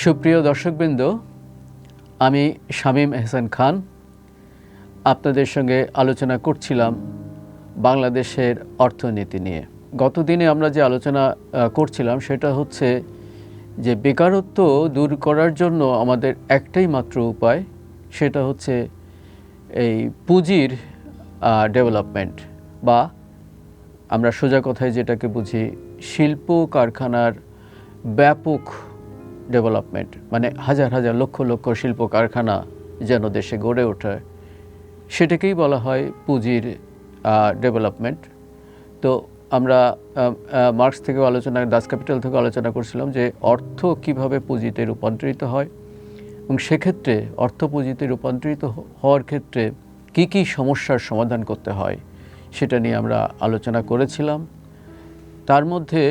সুপ্রিয় দর্শকবৃন্দ, আমি শামীম এহসান খান আপনাদের সঙ্গে আলোচনা করছিলাম বাংলাদেশের অর্থনীতি নিয়ে। গতদিনে আমরা যে আলোচনা করছিলাম সেটা হচ্ছে যে বেকারত্ব দূর করার জন্য আমাদের একটাই মাত্র উপায়, সেটা হচ্ছে এই পুঁজির ডেভেলপমেন্ট, বা আমরা সোজা কথায় যেটাকে বুঝি শিল্প কারখানার ব্যাপক ডেভেলপমেন্ট, মানে হাজার হাজার লক্ষ লক্ষ শিল্প কারখানা যেন দেশে গড়ে ওঠে, সেটাকেই বলা হয় পুঁজির ডেভেলপমেন্ট। তো আমরা মার্কস থেকে আলোচনা, দাস ক্যাপিটাল থেকে আলোচনা করছিলাম যে অর্থ কিভাবে পুঁজিতে রূপান্তরিত হয় এবং সেক্ষেত্রে অর্থ পুঁজিতে রূপান্তরিত হওয়ার ক্ষেত্রে কি কি সমস্যার সমাধান করতে হয় সেটা নিয়ে আমরা আলোচনা করেছিলাম। তার মধ্যে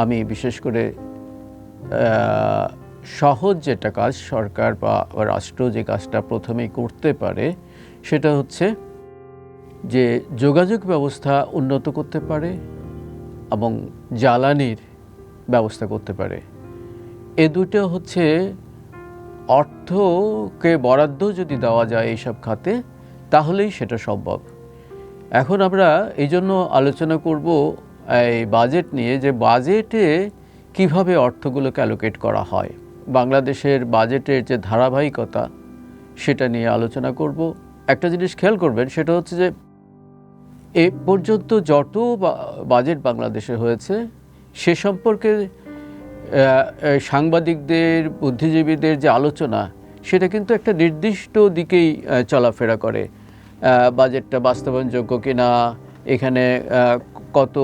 আমি বিশেষ করে সহজ যেটা কাজ সরকার বা রাষ্ট্র যে কাজটা প্রথমেই করতে পারে সেটা হচ্ছে যে যোগাযোগ ব্যবস্থা উন্নত করতে পারে এবং জ্বালানির ব্যবস্থা করতে পারে। এ দুটো হচ্ছে অর্থকে বরাদ্দ যদি দেওয়া যায় এইসব খাতে তাহলেই সেটা সম্ভব। এখন আমরা এই জন্য আলোচনা করব এই বাজেট নিয়ে, যে বাজেটে কিভাবে অর্থগুলোকে অ্যালোকেট করা হয়, বাংলাদেশের বাজেটের যে ধারাবাহিকতা সেটা নিয়ে আলোচনা করব। একটা জিনিস খেয়াল করবেন, সেটা হচ্ছে যে এ পর্যন্ত যত বাজেট বাংলাদেশে হয়েছে সে সম্পর্কে সাংবাদিকদের, বুদ্ধিজীবীদের যে আলোচনা সেটা কিন্তু একটা নির্দিষ্ট দিকেই চলাফেরা করে। বাজেটটা বাস্তবায়নযোগ্য কিনা, এখানে কত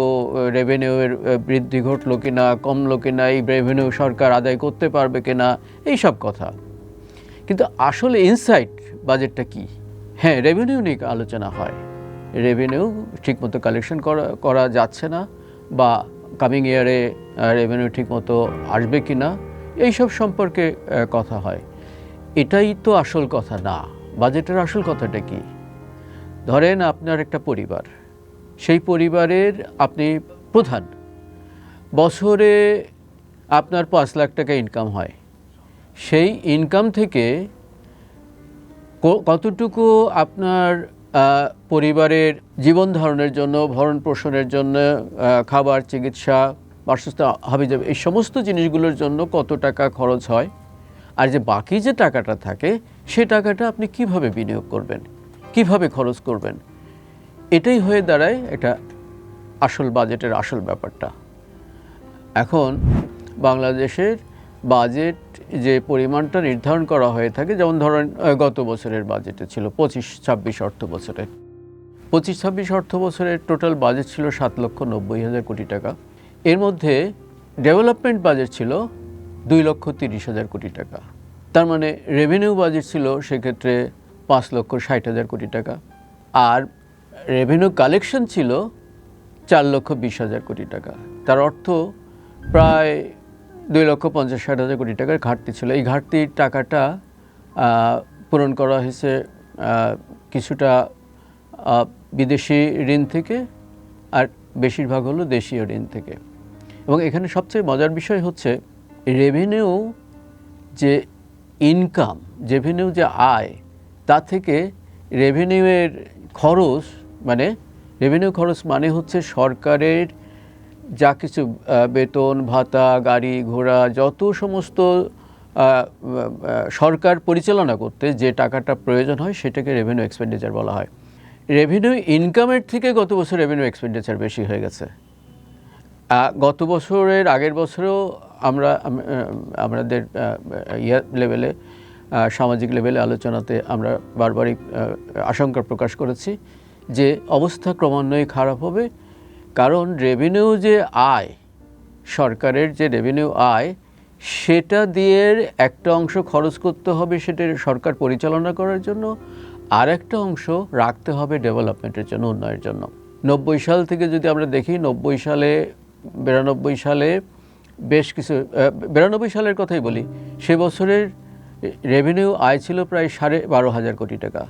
রেভিনিউয়ের বৃদ্ধি ঘটলো কিনা, কমলো কিনা, এই রেভিনিউ সরকার আদায় করতে পারবে কিনা, এই সব কথা। কিন্তু আসলে ইনসাইট বাজেটটা কি? হ্যাঁ, রেভিনিউ নিয়ে আলোচনা হয়, রেভিনিউ ঠিকমতো কালেকশন করা যাচ্ছে না, বা কামিং ইয়ারে রেভিনিউ ঠিকমতো আসবে কি না, এইসব সম্পর্কে কথা হয়। এটাই তো আসল কথা না। বাজেটের আসল কথাটা কি? ধরেন আপনার একটা পরিবার, সেই পরিবারের আপনি প্রধান, বছরে আপনার 5 লাখ টাকা ইনকাম হয়। সেই ইনকাম থেকে কতটুকু আপনার পরিবারের জীবন ধারণের জন্য, ভরণ পোষণের জন্য, খাবার, চিকিৎসা, বাসস্থান, হাবিজাবি, এই সমস্ত জিনিসগুলোর জন্য কত টাকা খরচ হয়, আর যে বাকি যে টাকাটা থাকে সে টাকাটা আপনি কিভাবে বিনিয়োগ করবেন, কিভাবে খরচ করবেন, এটাই হয়ে দাঁড়ায় এটা আসল বাজেটের আসল ব্যাপারটা। এখন বাংলাদেশের বাজেট যে পরিমাণটা নির্ধারণ করা হয়ে থাকে, যেমন ধরেন গত বছরের বাজেটে ছিল 25-26 অর্থ বছরে, 25-26 অর্থ বছরের টোটাল বাজেট ছিল 7,90,000 কোটি টাকা। এর মধ্যে ডেভেলপমেন্ট বাজেট ছিল 2,30,000 কোটি টাকা। তার মানে রেভিনিউ বাজেট ছিল সেক্ষেত্রে 5,60,000 কোটি টাকা, আর রেভিনিউ কালেকশন ছিল 4,20,000 কোটি টাকা। তার অর্থ প্রায় 2,50,000 কোটি টাকার ঘাটতি ছিল। এই ঘাটতির টাকাটা পূরণ করা হয়েছে কিছুটা বিদেশি ঋণ থেকে, আর বেশিরভাগ হলো দেশীয় ঋণ থেকে। এবং এখানে সবচেয়ে মজার বিষয় হচ্ছে রেভিনিউ যে ইনকাম, রেভিনিউ যে আয়, তা থেকে রেভিনিউয়ের খরচ, মানে রেভিনিউ খরচ মানে হচ্ছে সরকারের যা কিছু বেতন ভাতা, গাড়ি ঘোড়া, যত সমস্ত সরকার পরিচালনা করতে যে টাকাটা প্রয়োজন হয় সেটাকে রেভিনিউ এক্সপেন্ডিচার বলা হয়। রেভিনিউ ইনকামের থেকে গত বছর রেভিনিউ এক্সপেন্ডিচার বেশি হয়ে গেছে। গত বছরের আগের বছরেও আমাদের লেভেলে, সামাজিক লেভেলে আলোচনাতে আমরা বারবারই আশঙ্কা প্রকাশ করেছি যে অবস্থা ক্রমান্বয়ে খারাপ হবে, কারণ রেভিনিউ যে আয়, সরকারের যে রেভিনিউ আয়, সেটা দিয়ে একটা অংশ খরচ করতে হবে সেটা সরকার পরিচালনা করার জন্য, আর একটা অংশ রাখতে হবে ডেভেলপমেন্টের জন্য, উন্নয়নের জন্য। 90 সাল থেকে যদি আমরা দেখি, 92 সালে বেশ কিছু, 92 সালের কথাই বলি, সে বছরের রেভিনিউ আয় ছিল প্রায় 12,500 কোটি টাকা,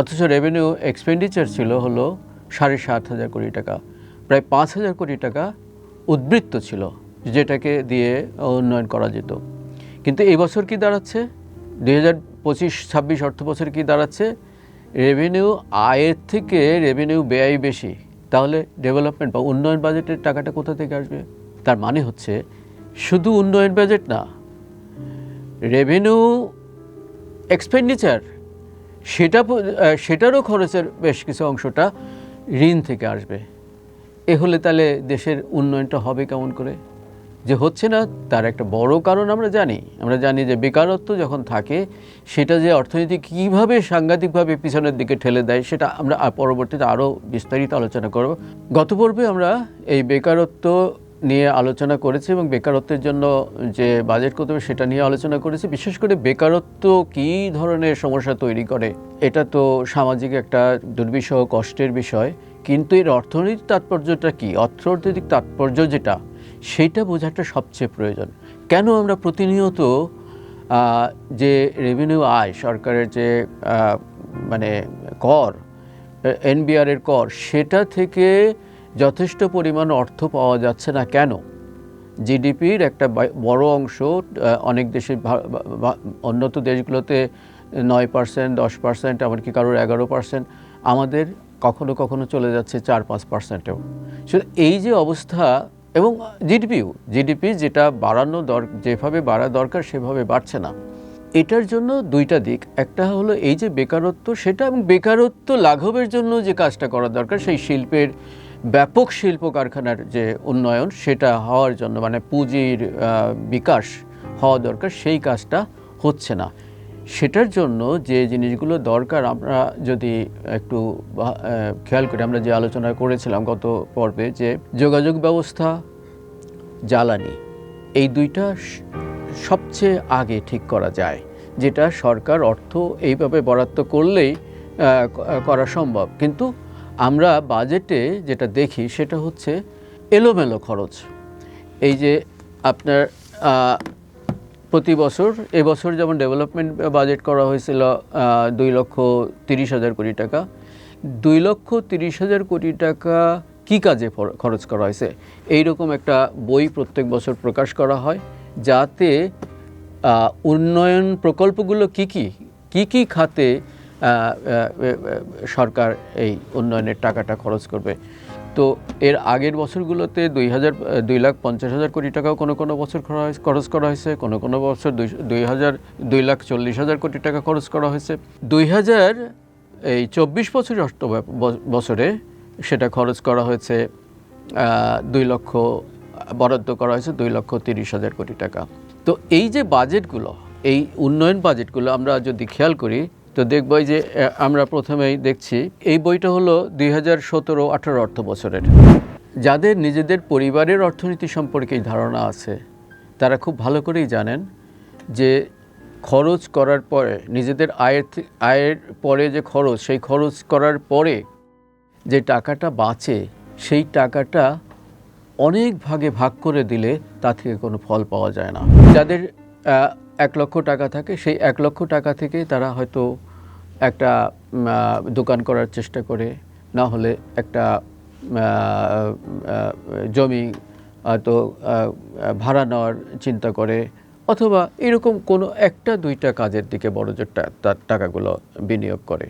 অথচ রেভিনিউ এক্সপেন্ডিচার ছিল হলো 7,500 কোটি টাকা। প্রায় 5,000 কোটি টাকা উদ্বৃত্ত ছিল যেটাকে দিয়ে উন্নয়ন করা যেত। কিন্তু এই বছর কি দাঁড়াচ্ছে, 2025-26 অর্থ বছর কি দাঁড়াচ্ছে, রেভিনিউ আয়ের থেকে রেভিনিউ ব্যয় বেশি। তাহলে ডেভেলপমেন্ট বা উন্নয়ন বাজেটের টাকাটা কোথা থেকে আসবে? তার মানে হচ্ছে শুধু উন্নয়ন বাজেট না, রেভিনিউ এক্সপেন্ডিচার সেটারও খরচের বেশ কিছু অংশটা ঋণ থেকে আসবে। এ হলে তাহলে দেশের উন্নয়নটা হবে কেমন করে? যে হচ্ছে না তার একটা বড় কারণ আমরা জানি যে বেকারত্ব যখন থাকে সেটা যে অর্থনীতি কীভাবে সাংঘাতিকভাবে পিছনের দিকে ঠেলে দেয় সেটা আমরা পরবর্তীতে আরও বিস্তারিত আলোচনা করব। গত পর্বে আমরা এই বেকারত্ব নিয়ে আলোচনা করেছি এবং বেকারত্বের জন্য যে বাজেট করতে হবে সেটা নিয়ে আলোচনা করেছি। বিশেষ করে বেকারত্ব কী ধরনের সমস্যা তৈরি করে, এটা তো সামাজিক একটা দুর্বিষহ কষ্টের বিষয়, কিন্তু এর অর্থনৈতিক তাৎপর্যটা কী, অর্থনৈতিক তাৎপর্য যেটা সেইটা বোঝাটা সবচেয়ে প্রয়োজন। কেন আমরা প্রতিনিয়ত যে রেভিনিউ আয়, সরকারের যে মানে কর, এনবিআরের কর, সেটা থেকে যথেষ্ট পরিমাণ অর্থ পাওয়া যাচ্ছে না কেন? জিডিপির একটা বড় অংশ অনেক দেশে, উন্নত দেশগুলোতে 9%, 10%, এমনকি কারোর 11%, আমাদের কখনো কখনো চলে যাচ্ছে 4-5%-এও। এই যে অবস্থা, এবং জিডিপি যেটা যেভাবে বাড়া দরকার সেভাবে বাড়ছে না। এটার জন্য দুইটা দিক, একটা হলো এই যে বেকারত্ব সেটা, এবং বেকারত্ব লাঘবের জন্য যে কাজটা করা দরকার, সেই শিল্পের ব্যাপক শিল্প কারখানার যে উন্নয়ন সেটা হওয়ার জন্য, মানে পুঁজির বিকাশ হওয়া দরকার, সেই কাজটা হচ্ছে না। সেটার জন্য যে জিনিসগুলো দরকার আমরা যদি একটু খেয়াল করি, আমরা যে আলোচনা করেছিলাম গত পর্বে, যে যোগাযোগ ব্যবস্থা, জ্বালানি, এই দুইটা সবচেয়ে আগে ঠিক করা যায়, যেটা সরকার অর্থ এইভাবে বরাদ্দ করলেই করা সম্ভব। কিন্তু আমরা বাজেটে যেটা দেখি সেটা হচ্ছে এলোমেলো খরচ। এই যে আপনার প্রতি বছর, এবছর যেমন ডেভেলপমেন্ট বাজেট করা হয়েছিল 2,30,000 কোটি টাকা, 2,30,000 কোটি টাকা কী কাজে খরচ করা হয়েছে, এইরকম একটা বই প্রত্যেক বছর প্রকাশ করা হয়, যাতে উন্নয়ন প্রকল্পগুলো কী খাতে সরকার এই উন্নয়নের টাকাটা খরচ করবে। তো এর আগের বছরগুলোতে 2,50,000 কোটি টাকাও কোনো বছর খরচ করা হয়েছে, কোনো বছর 2,40,000 কোটি টাকা খরচ করা হয়েছে। 2024 বছরে সেটা খরচ করা হয়েছে 2 লক্ষ, বরাদ্দ করা হয়েছে 2,30,000 কোটি টাকা। তো এই যে বাজেটগুলো, এই উন্নয়ন বাজেটগুলো আমরা যদি খেয়াল করি তো দেখব যে আমরা প্রথমেই দেখছি এই বইটা হলো 2017-18 অর্থ বছরের। যাদের নিজেদের পরিবারের অর্থনীতি সম্পর্কে ধারণা আছে তারা খুব ভালো করেই জানেন যে খরচ করার পরে, নিজেদের আয়ের পরে যে খরচ, সেই খরচ করার পরে যে টাকাটা বাঁচে সেই টাকাটা অনেক ভাগে ভাগ করে দিলে তা থেকে কোনো ফল পাওয়া যায় না। যাদের 1 লক্ষ টাকা থাকে, সেই 1 লক্ষ টাকা থেকে তারা হয়তো একটা দোকান করার চেষ্টা করে, না হলে একটা জমি হয়তো ভাড়া নেওয়ার চিন্তা করে, অথবা এরকম কোনো একটা দুইটা কাজের দিকে বড়জোর তার টাকাগুলো বিনিয়োগ করে।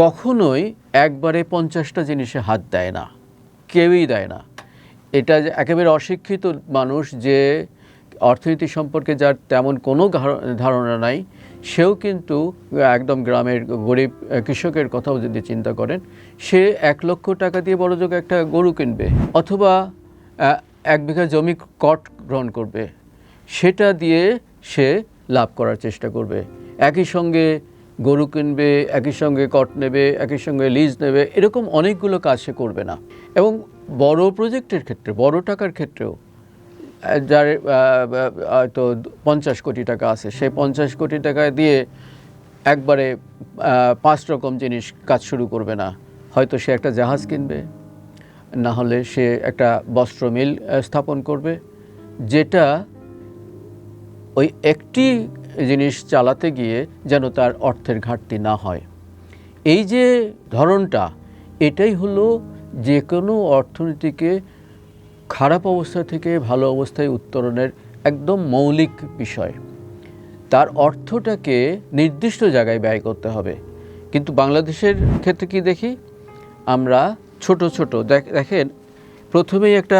কখনোই একবারে 50টা জিনিসে হাত দেয় না, কেউই দেয় না। এটা একেবারে অশিক্ষিত মানুষ, যে অর্থনীতি সম্পর্কে যার তেমন কোনো ধারণা নাই, সেও কিন্তু একদম গ্রামের গরিব কৃষকের কথাও যদি চিন্তা করেন, সে 1 লক্ষ টাকা দিয়ে বড়জোর একটা গরু কিনবে, অথবা 1 বিঘা জমি কট গ্রহণ করবে, সেটা দিয়ে সে লাভ করার চেষ্টা করবে। একই সঙ্গে গরু কিনবে, একই সঙ্গে কট নেবে, একই সঙ্গে লিজ নেবে, এরকম অনেকগুলো কাজ সে করবে না। এবং বড় প্রজেক্টের ক্ষেত্রে, বড় টাকার ক্ষেত্রেও, যার হয়তো 50 কোটি টাকা আছে, সেই 50 কোটি টাকা দিয়ে একবারে 5 রকম জিনিস কাজ শুরু করবে না। হয়তো সে একটা জাহাজ কিনবে, না হলে সে একটা বস্ত্র মিল স্থাপন করবে, যেটা ওই একটি জিনিস চালাতে গিয়ে যেন তার অর্থের ঘাটতি না হয়। এই যে ধরনটা, এটাই হলো যে কোনো অর্থনীতিকে খারাপ অবস্থা থেকে ভালো অবস্থায় উত্তরণের একদম মৌলিক বিষয়। তার অর্থটাকে নির্দিষ্ট জায়গায় ব্যয় করতে হবে। কিন্তু বাংলাদেশের ক্ষেত্রে কি দেখি আমরা, ছোট ছোট দেখেন, প্রথমেই একটা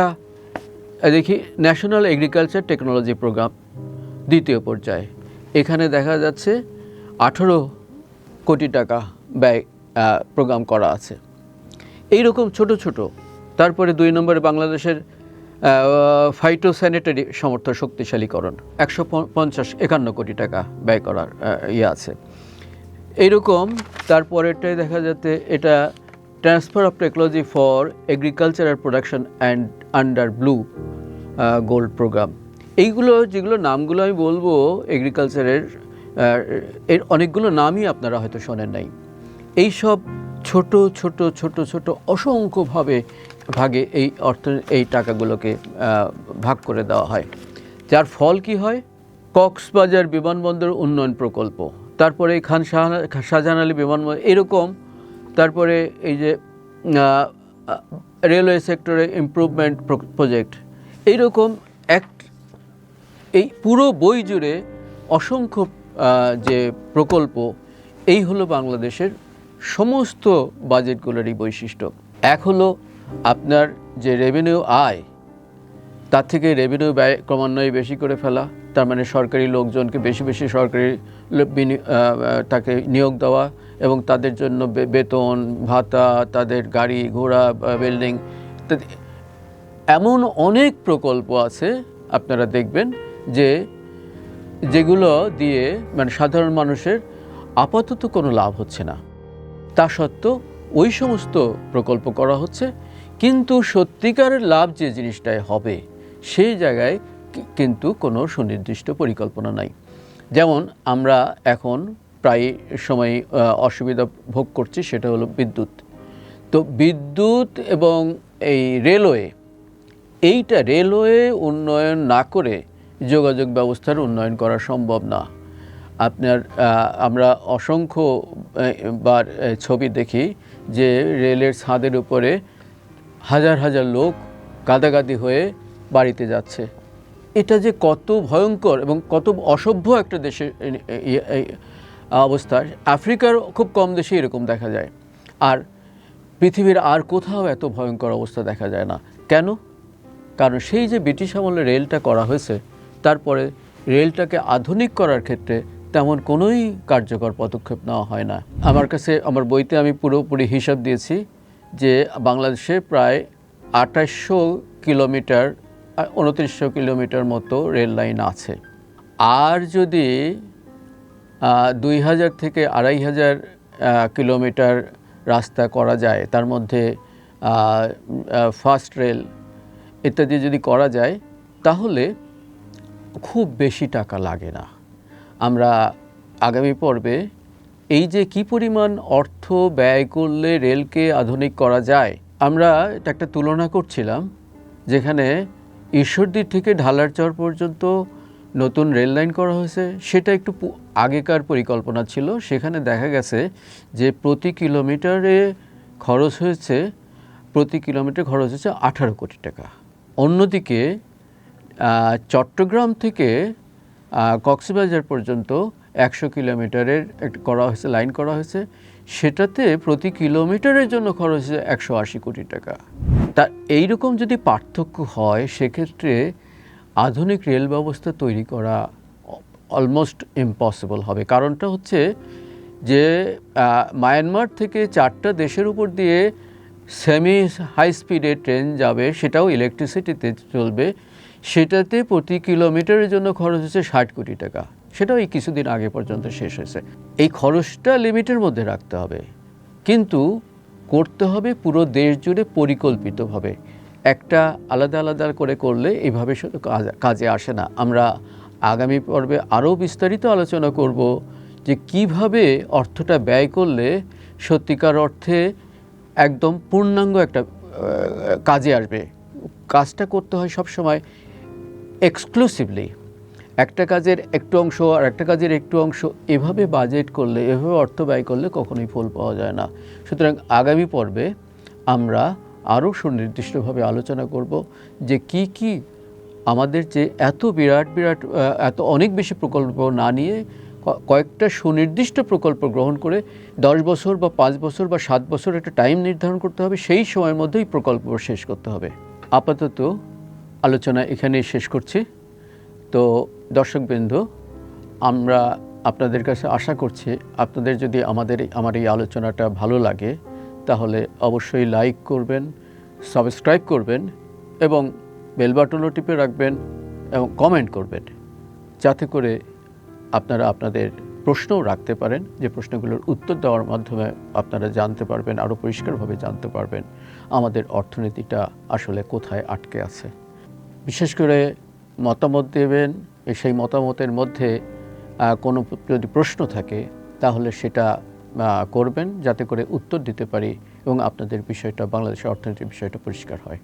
দেখি ন্যাশনাল এগ্রিকালচার টেকনোলজি প্রোগ্রাম দ্বিতীয় পর্যায়ে, এখানে দেখা যাচ্ছে 18 কোটি টাকা ব্যয় প্রোগ্রাম করা আছে। এইরকম ছোট ছোট। তারপরে 2 নম্বরে বাংলাদেশের ফাইটোস্যানিটারি সামর্থ্য শক্তিশালীকরণ 151 কোটি টাকা ব্যয় করার আছে এইরকম। তারপরেরটাই দেখা যাচ্ছে এটা transfer of technology for agricultural production and under blue gold programme. এইগুলো যেগুলো নামগুলো আমি বলবো এগ্রিকালচারের, এর অনেকগুলো নামই আপনারা হয়তো শোনেন নাই। এইসব ছোট ছোট ছোট ছোট অসংখ্যভাবে ভাগে এই টাকাগুলোকে ভাগ করে দেওয়া হয়, যার ফল কি হয়? কক্সবাজার বিমানবন্দর উন্নয়ন প্রকল্প, তারপরে খান শাহজাহান আলী বিমানবন্দর এরকম, তারপরে এই যে রেলওয়ে সেক্টরে ইমপ্রুভমেন্ট প্রজেক্ট, এইরকম এই পুরো বই জুড়ে অসংখ্য যে প্রকল্প, এই হলো বাংলাদেশের সমস্ত বাজেটগুলোরই বৈশিষ্ট্য। এক হলো আপনার যে রেভিনিউ আয়, তার থেকে রেভিনিউ ব্যয় ক্রমান্বয়ে বেশি করে ফেলা, তার মানে সরকারি লোকজনকে বেশি বেশি সরকারি তাকে নিয়োগ দেওয়া এবং তাদের জন্য বেতন ভাতা, তাদের গাড়ি ঘোড়া, বিল্ডিং, এমন অনেক প্রকল্প আছে আপনারা দেখবেন যেগুলো দিয়ে মানে সাধারণ মানুষের আপাতত কোনো লাভ হচ্ছে না। তা সত্ত্বেও ওই সমস্ত প্রকল্প করা হচ্ছে, কিন্তু সত্যিকারের লাভ যে জিনিসটায় হবে সেই জায়গায় কিন্তু কোনো সুনির্দিষ্ট পরিকল্পনা নাই। যেমন আমরা এখন প্রায় সময় অসুবিধা ভোগ করছি, সেটা হলো বিদ্যুৎ। তো বিদ্যুৎ এবং এই রেলওয়ে উন্নয়ন না করে যোগাযোগ ব্যবস্থার উন্নয়ন করা সম্ভব না। আমরা অসংখ্য বার ছবি দেখি যে রেলের ছাদের উপরে হাজার হাজার লোক গাদাগাদি হয়ে বাড়িতে যাচ্ছে। এটা যে কত ভয়ঙ্কর এবং কত অসভ্য একটা দেশের অবস্থা, আফ্রিকার খুব কম দেশে এরকম দেখা যায়, আর পৃথিবীর আর কোথাও এত ভয়ঙ্কর অবস্থা দেখা যায় না। কেন? কারণ সেই যে ব্রিটিশ আমলে রেলটা করা হয়েছে, তারপরে রেলটাকে আধুনিক করার ক্ষেত্রে তেমন কোনোই কার্যকর পদক্ষেপ নেওয়া হয় না। আমার বইতে আমি পুরোপুরি হিসাব দিয়েছি যে বাংলাদেশে প্রায় 2800 কিলোমিটার 2900 কিলোমিটার মতো রেল লাইন আছে। আর যদি 2000 থেকে 2500 কিলোমিটার রাস্তা করা যায়, তার মধ্যে ফাস্ট রেল ইত্যাদি যদি করা যায়, তাহলে খুব বেশি টাকা লাগে না। আমরা আগামী পর্বে এই যে কি পরিমাণ অর্থ ব্যয় করলে রেলকে আধুনিক করা যায়, আমরা এটা একটা তুলনা করছিলাম, যেখানে ঈশ্বরদীর থেকে ঢালারচর পর্যন্ত নতুন রেল লাইন করা হয়েছে। সেটা একটু আগেকার পরিকল্পনা ছিল। সেখানে দেখা গেছে যে প্রতি কিলোমিটারে খরচ হয়েছে 18 কোটি টাকা। অন্যদিকে চট্টগ্রাম থেকে কক্সবাজার পর্যন্ত 100 কিলোমিটারের লাইন করা হয়েছে, সেটাতে প্রতি কিলোমিটারের জন্য খরচ হয়েছে 180 কোটি টাকা। তা এইরকম যদি পার্থক্য হয়, সেক্ষেত্রে আধুনিক রেল ব্যবস্থা তৈরি করা অলমোস্ট ইম্পসিবল হবে। কারণটা হচ্ছে যে মায়ানমার থেকে 4টা দেশের উপর দিয়ে সেমি হাই স্পিডে ট্রেন যাবে, সেটাও ইলেকট্রিসিটিতে চলবে, সেটাতে প্রতি কিলোমিটারের জন্য খরচ হচ্ছে 60 কোটি টাকা। সেটাও এই কিছুদিন আগে পর্যন্ত শেষ হয়েছে। এই খরচটা লিমিটের মধ্যে রাখতে হবে, কিন্তু করতে হবে পুরো দেশ জুড়ে পরিকল্পিতভাবে। একটা আলাদা আলাদা করে করলে এইভাবে কাজে আসে না। আমরা আগামী পর্বে আরও বিস্তারিত আলোচনা করব যে কিভাবে অর্থটা ব্যয় করলে সত্যিকার অর্থে একদম পূর্ণাঙ্গ একটা কাজে আসবে। কাজটা করতে হয় সবসময় এক্সক্লুসিভলি, একটা কাজের একটু অংশ আর একটা কাজের একটু অংশ, এভাবে বাজেট করলে, এভাবে অর্থ ব্যয় করলে কখনোই ফল পাওয়া যায় না। সুতরাং আগামী পর্বে আমরা আরও সুনির্দিষ্টভাবে আলোচনা করব যে কি আমাদের যে এত বিরাট এত অনেক বেশি প্রকল্প না নিয়ে কয়েকটা সুনির্দিষ্ট প্রকল্প গ্রহণ করে 10 বছর বা 5 বছর বা 7 বছর একটা টাইম নির্ধারণ করতে হবে, সেই সময়ের মধ্যেই প্রকল্প শেষ করতে হবে। আপাতত আলোচনা এখানেই শেষ করছি। তো দর্শকবৃন্দ, আমরা আপনাদের কাছে আশা করছি আপনাদের যদি আমার এই আলোচনাটা ভালো লাগে তাহলে অবশ্যই লাইক করবেন, সাবস্ক্রাইব করবেন এবং বেল বাটনও টিপে রাখবেন এবং কমেন্ট করবেন, যাতে করে আপনারা আপনাদের প্রশ্নও রাখতে পারেন, যে প্রশ্নগুলোর উত্তর দেওয়ার মাধ্যমে আপনারা জানতে পারবেন, আরও পরিষ্কারভাবে জানতে পারবেন আমাদের অর্থনীতিটা আসলে কোথায় আটকে আছে। বিশেষ করে মতামত দেবেন, সেই মতামতের মধ্যে কোনো যদি প্রশ্ন থাকে তাহলে সেটা করবেন, যাতে করে উত্তর দিতে পারি এবং আপনাদের বিষয়টা, বাংলাদেশের অর্থনীতির বিষয়টা পরিষ্কার হয়।